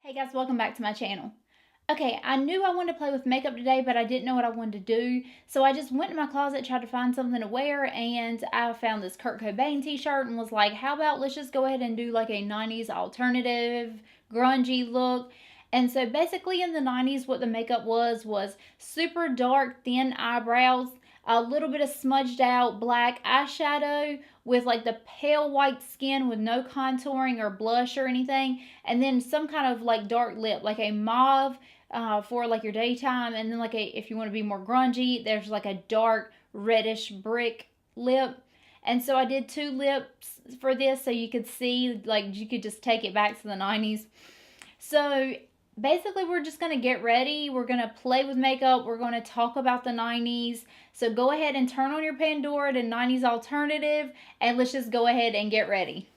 Hey guys, welcome back to my channel. Okay, I knew I wanted to play with makeup today, but I didn't know what I wanted to do. So I just went in my closet, tried to find something to wear, and I found this Kurt Cobain t-shirt and was like, how about let's just go ahead and do like a 90s alternative, grungy look. And so basically in the 90s, what the makeup was super dark, thin eyebrows, a little bit of smudged out black eyeshadow with like the pale white skin with no contouring or blush or anything, and then some kind of like dark lip, like a mauve for like your daytime, and then like a, if you want to be more grungy, there's like a dark reddish brick lip. And so I did two lips for this so you could see, like you could just take it back to the 90s. So basically we're just going to get ready, we're going to play with makeup, we're going to talk about the 90s. So go ahead and turn on your Pandora to 90s alternative, and let's just go ahead and get ready.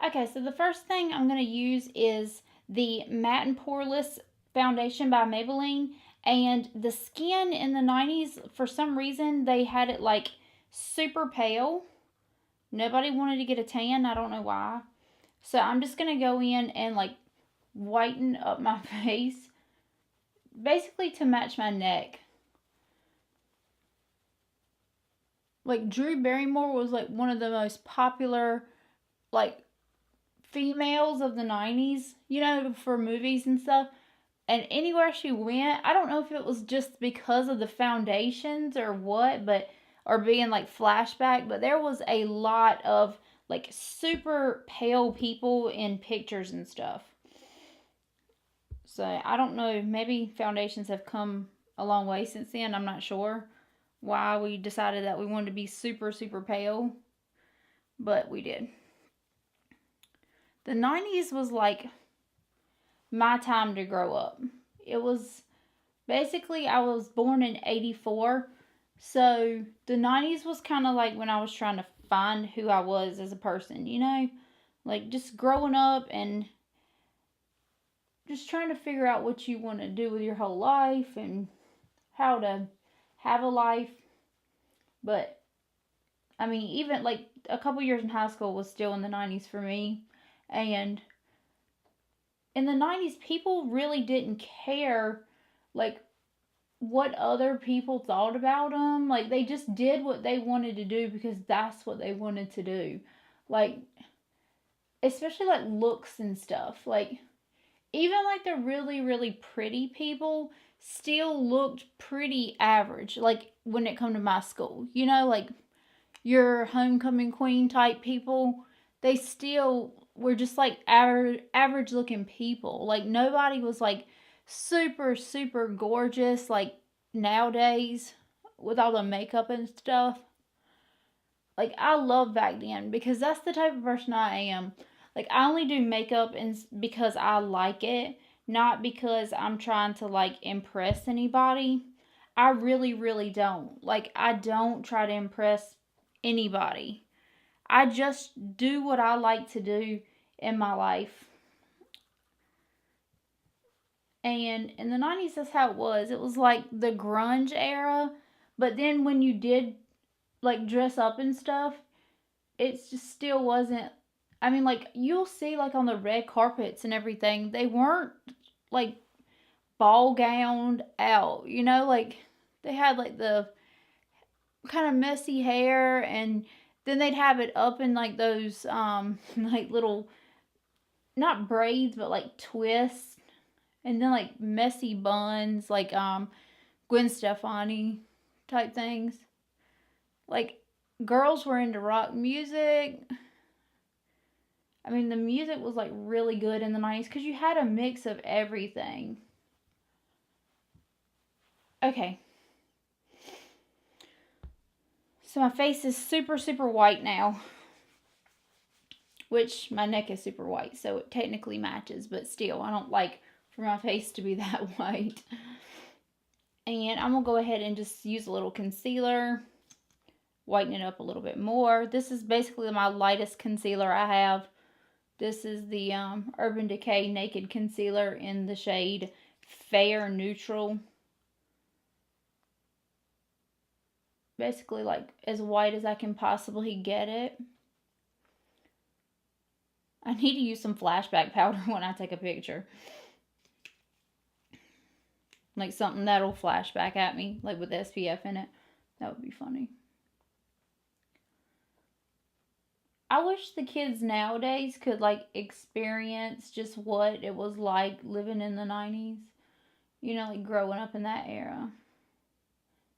Okay, so the first thing I'm going to use is the Matte and Poreless foundation by Maybelline. And the skin in the 90s, for some reason, they had it like super pale. Nobody wanted to get a tan. I don't know why. So I'm just going to go in and like whiten up my face, basically to match my neck. Like Drew Barrymore was like one of the most popular like females of the 90s, you know, for movies and stuff. And anywhere she went, I don't know if it was just because of the foundations or what, but or being like flashback, but there was a lot of like super pale people in pictures and stuff. So I don't know, maybe foundations have come a long way since then. I'm not sure why we decided that we wanted to be super, super pale, but we did. The 90s was like my time to grow up. It was basically, I was born in 84, so the 90s was kind of like when I was trying to find who I was as a person, you know? Like just growing up and just trying to figure out what you want to do with your whole life and how to have a life. But I mean, even like a couple years in high school was still in the 90s for me. And in the 90s, people really didn't care like what other people thought about them. Like they just did what they wanted to do because that's what they wanted to do. Like especially like looks and stuff. Like even like the really really pretty people still looked pretty average, like when it come to my school, you know, like your homecoming queen type people, they still were just like average looking people. Like nobody was like super super gorgeous like nowadays with all the makeup and stuff. Like I love back then because that's the type of person I am. Like I only do makeup and because I like it, not because I'm trying to like impress anybody. I really really don't. Like I don't try to impress anybody. I just do what I like to do in my life. And in the 90s that's how it was. It was like the grunge era, but then when you did like dress up and stuff, it just still wasn't. I mean, like you'll see like on the red carpets and everything, they weren't like ball gowned out, you know, like they had like the kind of messy hair, and then they'd have it up in like those like little, not braids but like twists, and then like messy buns like Gwen Stefani type things. Like girls were into rock music. I mean, the music was like really good in the 90s because you had a mix of everything. Okay. So my face is super, super white now. Which my neck is super white, so it technically matches, but still, I don't like for my face to be that white. And I'm going to go ahead and just use a little concealer. Whiten it up a little bit more. This is basically my lightest concealer I have. This is the Urban Decay Naked Concealer in the shade Fair Neutral. Basically like as white as I can possibly get it. I need to use some flashback powder when I take a picture. Like something that'll flash back at me, like with SPF in it. That would be funny. I wish the kids nowadays could like experience just what it was like living in the 90s. You know, like growing up in that era.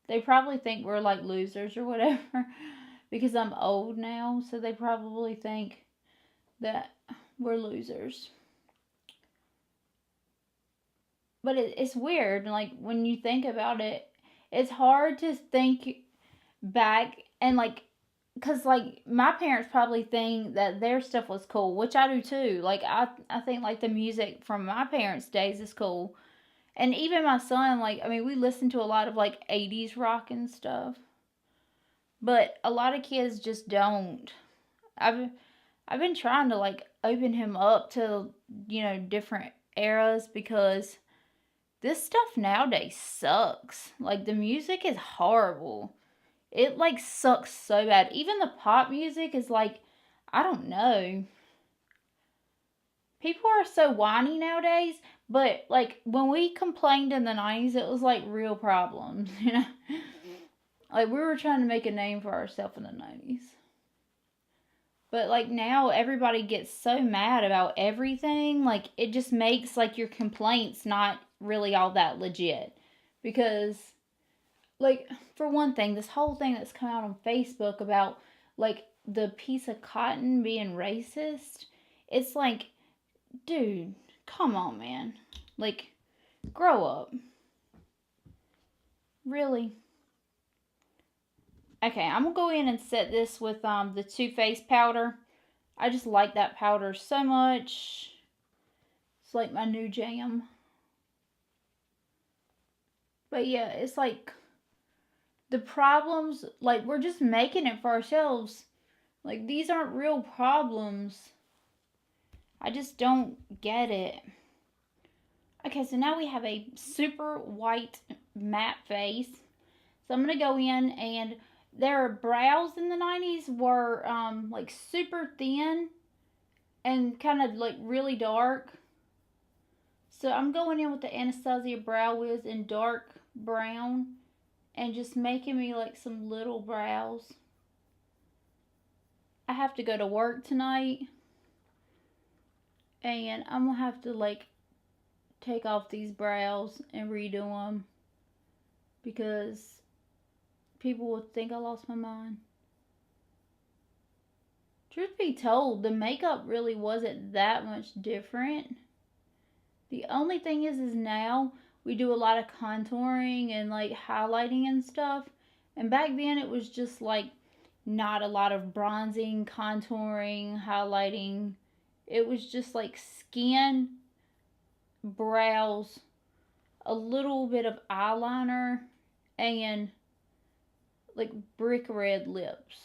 They probably think we're like losers or whatever because I'm old now, so they probably think that we're losers. But it's weird, like when you think about it, it's hard to think back and like, because like my parents probably think that their stuff was cool, which I do too. Like I think like the music from my parents' days is cool. And even my son, like, I mean, we listen to a lot of like 80s rock and stuff. But a lot of kids just don't. I've been trying to like open him up to, you know, different eras because this stuff nowadays sucks. Like the music is horrible. It like sucks so bad. Even the pop music is like, I don't know. People are so whiny nowadays, but like when we complained in the 90s, it was like real problems, you know? Like we were trying to make a name for ourselves in the 90s. But like now everybody gets so mad about everything, like it just makes like your complaints not really all that legit. Because like for one thing, this whole thing that's come out on Facebook about like the piece of cotton being racist, it's like, dude, come on, man. Like, grow up. Really? Okay, I'm gonna go in and set this with the TooFaced powder. I just like that powder so much. It's like my new jam. But yeah, it's like the problems, like we're just making it for ourselves. Like these aren't real problems. I just don't get it. Okay, so now we have a super white matte face. So I'm going to go in, and their brows in the 90s were like super thin and kind of like really dark. So I'm going in with the Anastasia Brow Wiz in dark brown and just making me like some little brows. I have to go to work tonight, and I'm going to have to like take off these brows and redo them because people would think I lost my mind. Truth be told, the makeup really wasn't that much different. The only thing is now we do a lot of contouring and like highlighting and stuff. And back then it was just like not a lot of bronzing, contouring, highlighting. It was just like skin, brows, a little bit of eyeliner, and like brick red lips.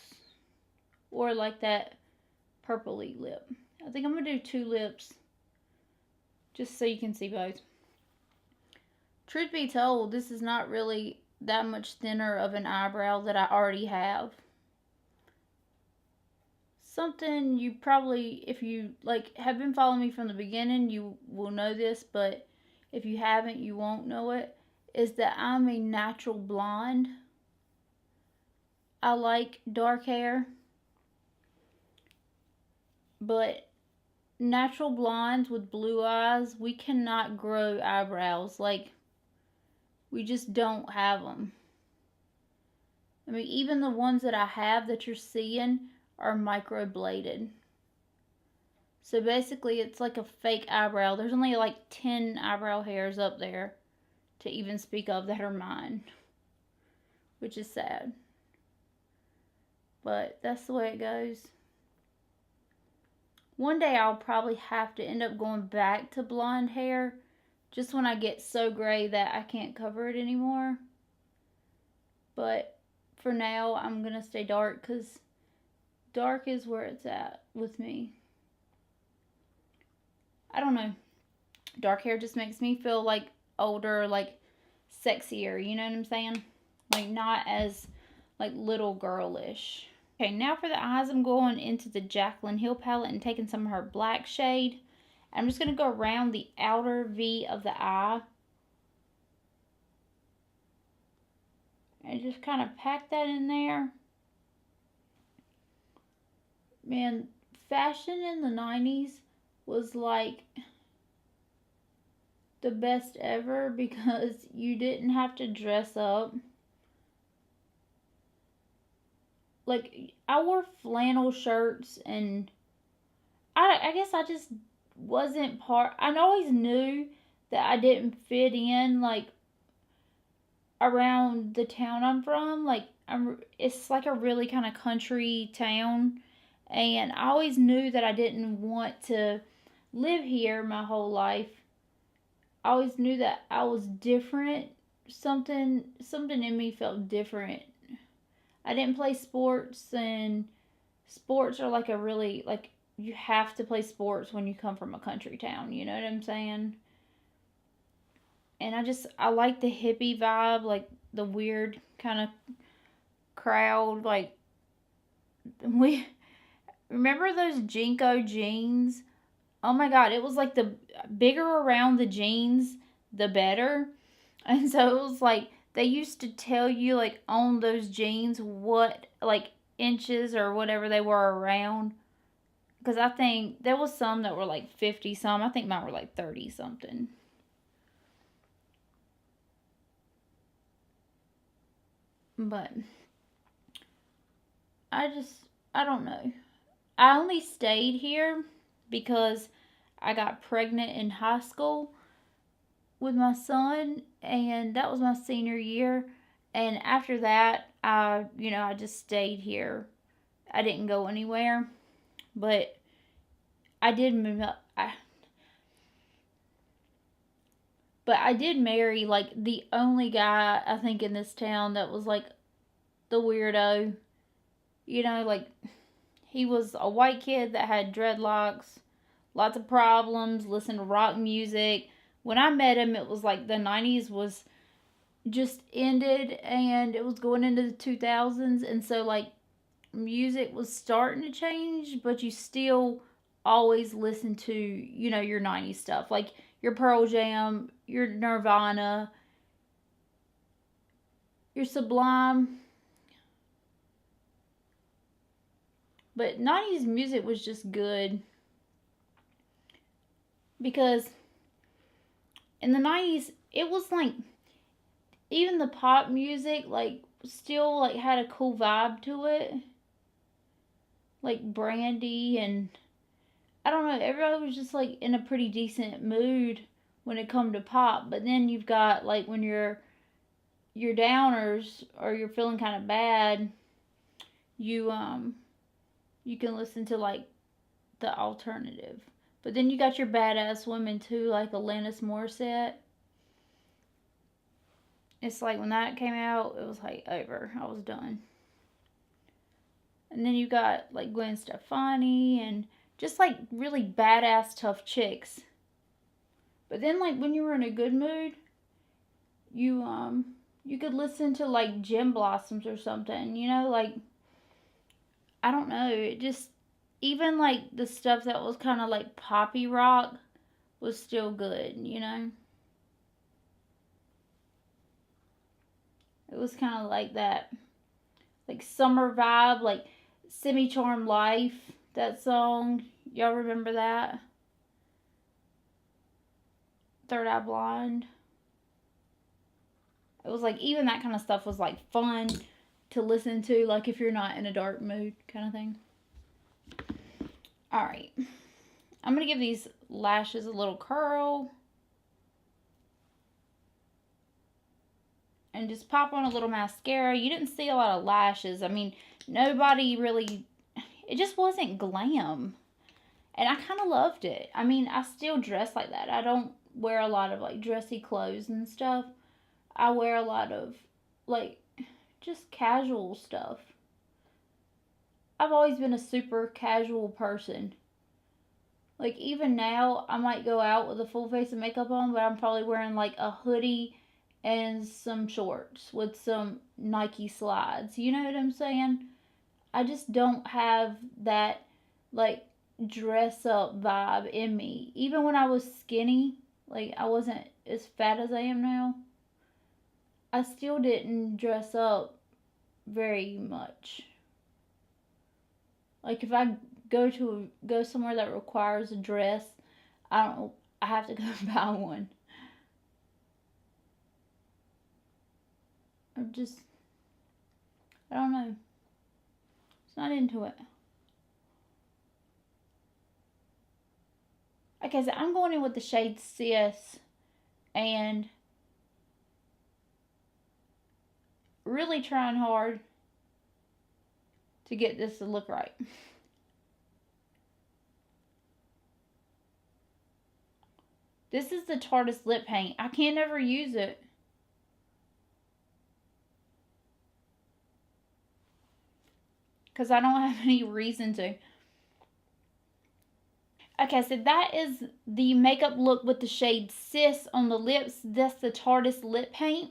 Or like that purpley lip. I think I'm going to do 2 lips just so you can see both. Truth be told, this is not really that much thinner of an eyebrow that I already have. Something you probably, if you like have been following me from the beginning, you will know this, but if you haven't, you won't know it, is that I'm a natural blonde. I like dark hair, but natural blondes with blue eyes, we cannot grow eyebrows. Like, we just don't have them. I mean, even the ones that I have that you're seeing are microbladed. So basically, it's like a fake eyebrow. There's only like 10 eyebrow hairs up there to even speak of that are mine, which is sad. But that's the way it goes. One day I'll probably have to end up going back to blonde hair just when I get so gray that I can't cover it anymore. But for now, I'm going to stay dark because dark is where it's at with me. I don't know. Dark hair just makes me feel like older, like sexier, you know what I'm saying? Like not as like little girlish. Okay, now for the eyes, I'm going into the Jaclyn Hill palette and taking some of her black shade. I'm just going to go around the outer V of the eye. And just kind of pack that in there. Man, fashion in the 90s was like the best ever because you didn't have to dress up. Like, I wore flannel shirts, and I guess I just wasn't I always knew that I didn't fit in, like, around the town I'm from. Like, it's like a really kind of country town, and I always knew that I didn't want to live here my whole life. I always knew that I was different. Something in me felt different. I didn't play sports, and sports are like a really, like, you have to play sports when you come from a country town, you know what I'm saying? And I like the hippie vibe, like the weird kind of crowd. Like, we remember those Jinko jeans? Oh my god, it was like the bigger around the jeans, the better. And so it was like, they used to tell you, like, on those jeans what, like, inches or whatever they were around. Because I think there was some that were like 50 some. I think mine were like 30 something. But I don't know. I only stayed here because I got pregnant in high school with my son, and that was my senior year. And after that, I just stayed here. I didn't go anywhere, but I did move up. But I did marry, like, the only guy I think in this town that was like the weirdo. Like, he was a white kid that had dreadlocks, lots of problems, listened to rock music. When I met him, it was like the 90s was just ended and it was going into the 2000s. And so, like, music was starting to change, but you still always listen to, your 90s stuff. Like your Pearl Jam, your Nirvana, your Sublime. But 90s music was just good because in the 90s, it was like, even the pop music, like, still, like, had a cool vibe to it. Like Brandy, and I don't know, everybody was just, like, in a pretty decent mood when it come to pop. But then you've got, like, when you're downers or you're feeling kind of bad, you can listen to, like, the alternative. But then you got your badass women too, like Alanis Morissette. It's like when that came out, it was like over. I was done. And then you got like Gwen Stefani and just like really badass tough chicks. But then, like, when you were in a good mood, you could listen to like Gem Blossoms or something, like, I don't know, it just, even like the stuff that was kind of like poppy rock was still good, It was kind of like that, like, summer vibe, like Semi-Charmed Life, that song. Y'all remember that? Third Eye Blind. It was like, even that kind of stuff was like fun to listen to, like, if you're not in a dark mood kind of thing. Alright. I'm going to give these lashes a little curl. And just pop on a little mascara. You didn't see a lot of lashes. I mean, nobody really, it just wasn't glam. And I kind of loved it. I mean, I still dress like that. I don't wear a lot of, like, dressy clothes and stuff. I wear a lot of, like, just casual stuff. I've always been a super casual person. Like, even now, I might go out with a full face of makeup on, but I'm probably wearing, like, a hoodie and some shorts with some Nike slides. You know what I'm saying? I just don't have that, like, dress up vibe in me. Even when I was skinny, like, I wasn't as fat as I am now, I still didn't dress up very much. Like, if I go somewhere that requires a dress, I have to go buy one. I'm just, I don't know. It's not into it. Okay, so I'm going in with the shade Cis and really trying hard to get this to look right. This is the Tarte lip paint. I can't ever use it. Because I don't have any reason to. Okay, so that is the makeup look with the shade Cis on the lips. That's the Tarte lip paint.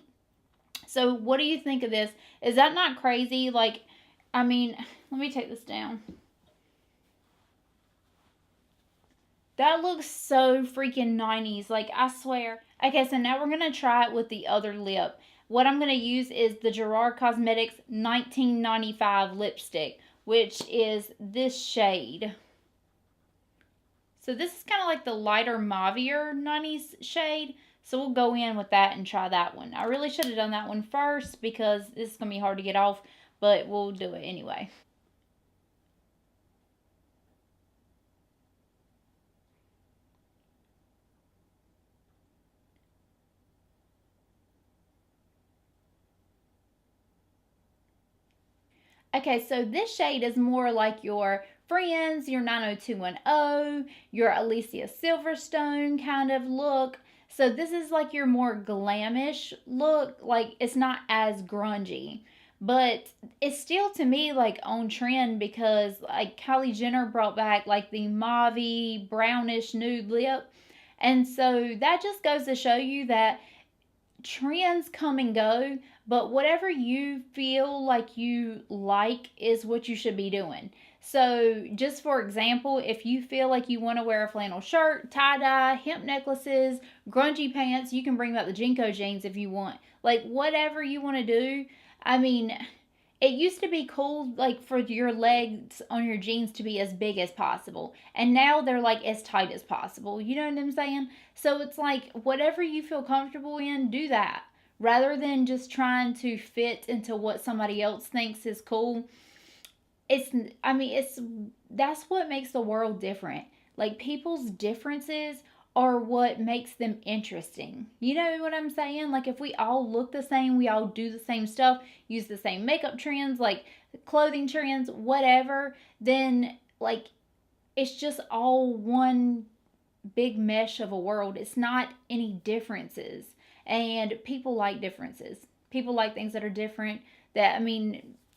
So what do you think of this? Is that not crazy? Like, I mean, let me take this down. That looks so freaking 90s. Like, I swear. Okay, so now we're going to try it with the other lip. What I'm going to use is the Gerard Cosmetics 1995 lipstick, which is this shade. So this is kind of like the lighter mauvier 90s shade. So we'll go in with that and try that one. I really should have done that one first because this is going to be hard to get off, but we'll do it anyway. Okay, so this shade is more like your Friends, your 90210, your Alicia Silverstone kind of look. So this is like your more glamish look. Like, it's not as grungy. But it's still, to me, like, on trend because, like, Kylie Jenner brought back, like, the mauve brownish nude lip. And so that just goes to show you that trends come and go, but whatever you feel like you like is what you should be doing. So, just for example, if you feel like you want to wear a flannel shirt, tie-dye, hemp necklaces, grungy pants, you can bring back the Jinko jeans if you want. Like, whatever you want to do. I mean, it used to be cool, like, for your legs on your jeans to be as big as possible. And now they're, like, as tight as possible. You know what I'm saying? So it's like, whatever you feel comfortable in, do that. Rather than just trying to fit into what somebody else thinks is cool. That's what makes the world different. Like, people's differences are what makes them interesting. You know what I'm saying? Like, if we all look the same, we all do the same stuff, use the same makeup trends, like clothing trends, whatever, then, like, it's just all one big mesh of a world. It's not any differences. And people like differences. People like things that are different.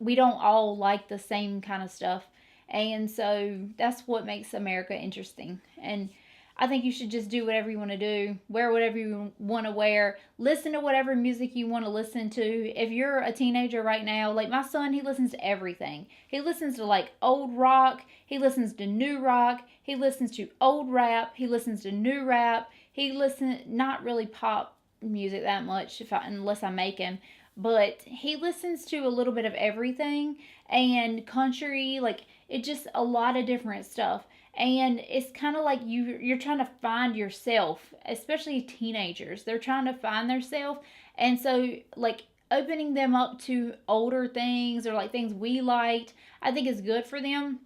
We don't all like the same kind of stuff. And so that's what makes America interesting. And I think you should just do whatever you want to do, wear whatever you want to wear, listen to whatever music you want to listen to. If you're a teenager right now, like my son, he listens to everything. He listens to like old rock, he listens to new rock, he listens to old rap, he listens to new rap, he listens, not really pop music that much unless I make him, but he listens to a little bit of everything, and country, like, it just a lot of different stuff. And it's kind of like you're trying to find yourself, especially teenagers. They're trying to find themselves. And so, like, opening them up to older things or like things we liked, I think is good for them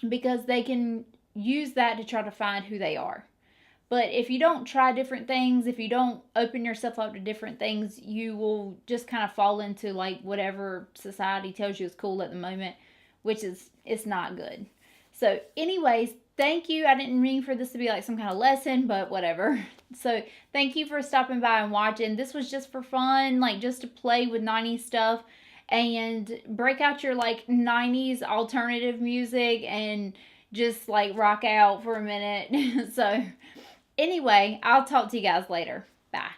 because they can use that to try to find who they are. But if you don't try different things, if you don't open yourself up to different things, you will just kind of fall into like whatever society tells you is cool at the moment, which is, it's not good. So anyways, thank you. I didn't mean for this to be like some kind of lesson, but whatever. So thank you for stopping by and watching. This was just for fun, like just to play with 90s stuff and break out your like 90s alternative music and just like rock out for a minute. So anyway, I'll talk to you guys later. Bye.